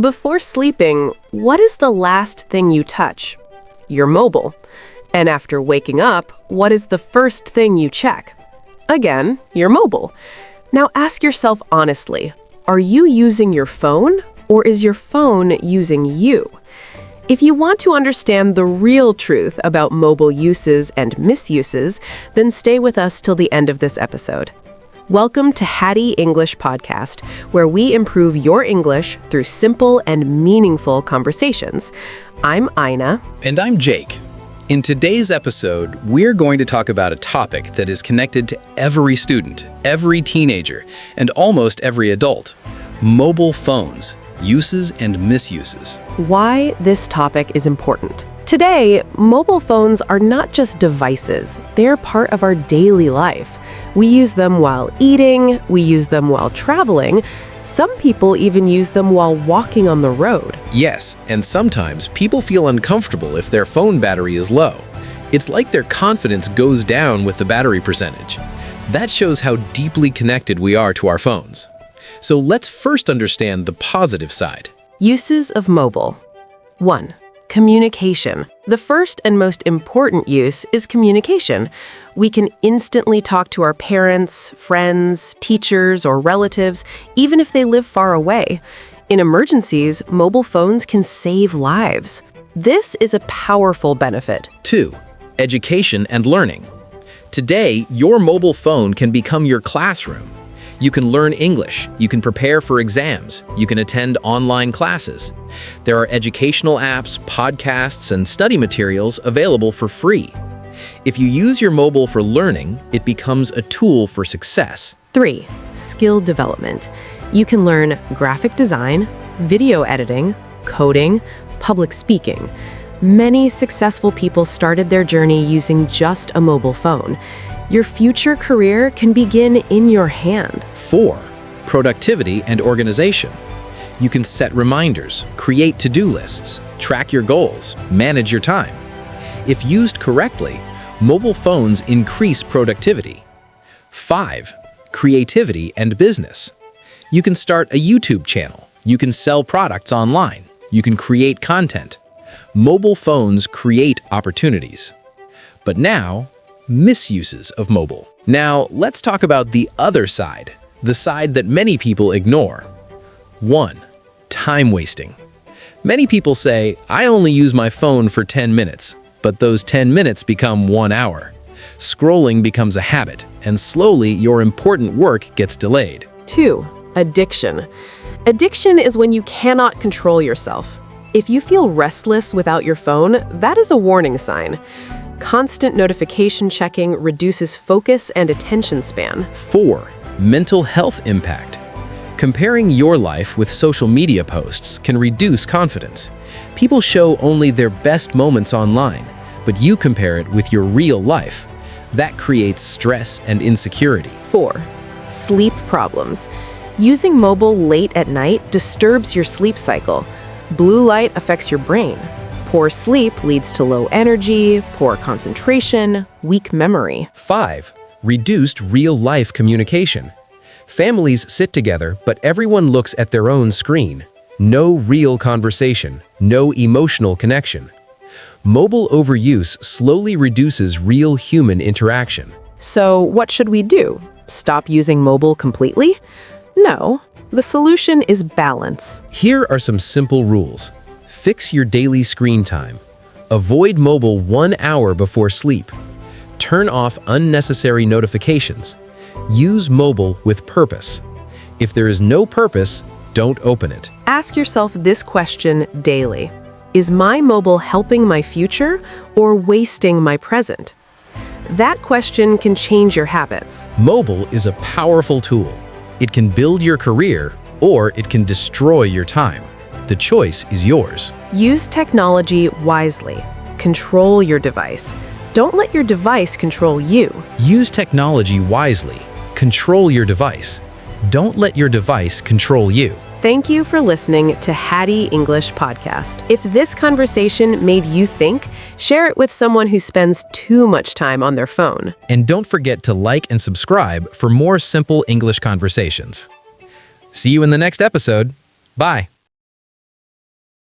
Before sleeping, what is the last thing you touch? Your mobile. And after waking up, what is the first thing you check? Again, your mobile. Now ask yourself honestly, are you using your phone or is your phone using you? If you want to understand the real truth about mobile uses and misuses, then stay with us till the end of this episode. Welcome to Hady English Podcast, where we improve your English through simple and meaningful conversations. I'm Ina. And I'm Jake. In today's episode, we're going to talk about a topic that is connected to every student, every teenager, and almost every adult: mobile phones, uses and misuses. Why this topic is important. Today, mobile phones are not just devices, they're part of our daily life. We use them while eating, we use them while traveling. Some people even use them while walking on the road. Yes, and sometimes people feel uncomfortable if their phone battery is low. It's like their confidence goes down with the battery percentage. That shows how deeply connected we are to our phones. So let's first understand the positive side. Uses of mobile. 1. Communication. The first and most important use is communication. We can instantly talk to our parents, friends, teachers, or relatives, even if they live far away. In emergencies, mobile phones can save lives. This is a powerful benefit. 2. Education and learning. Today, your mobile phone can become your classroom. You can learn English, you can prepare for exams, you can attend online classes. There are educational apps, podcasts, and study materials available for free. If you use your mobile for learning, it becomes a tool for success. 3. Skill development. You can learn graphic design, video editing, coding, public speaking. Many successful people started their journey using just a mobile phone. Your future career can begin in your hand. 4. Productivity and organization. You can set reminders, create to-do lists, track your goals, manage your time. If used correctly, mobile phones increase productivity. 5. Creativity and business. You can start a YouTube channel. You can sell products online. You can create content. Mobile phones create opportunities. But now, misuses of mobile. Now, let's talk about the other side, the side that many people ignore. 1. Time wasting. Many people say, I only use my phone for 10 minutes, but those 10 minutes become 1 hour. Scrolling becomes a habit, and slowly your important work gets delayed. 2. Addiction. Addiction is when you cannot control yourself. If you feel restless without your phone, that is a warning sign. Constant notification checking reduces focus and attention span. 4. Mental health impact. Comparing your life with social media posts can reduce confidence. People show only their best moments online, but you compare it with your real life. That creates stress and insecurity. 4. Sleep problems. Using mobile late at night disturbs your sleep cycle. Blue light affects your brain. Poor sleep leads to low energy, poor concentration, weak memory. 5. Reduced real-life communication. Families sit together, but everyone looks at their own screen. No real conversation, no emotional connection. Mobile overuse slowly reduces real human interaction. So what should we do? Stop using mobile completely? No. The solution is balance. Here are some simple rules. Fix your daily screen time. Avoid mobile 1 hour before sleep. Turn off unnecessary notifications. Use mobile with purpose. If there is no purpose, don't open it. Ask yourself this question daily. Is my mobile helping my future or wasting my present? That question can change your habits. Mobile is a powerful tool. It can build your career or it can destroy your time. The choice is yours. Use technology wisely. Control your device. Don't let your device control you. Use technology wisely. Control your device. Don't let your device control you. Thank you for listening to Hady English Podcast. If this conversation made you think, share it with someone who spends too much time on their phone. And don't forget to like and subscribe for more simple English conversations. See you in the next episode. Bye.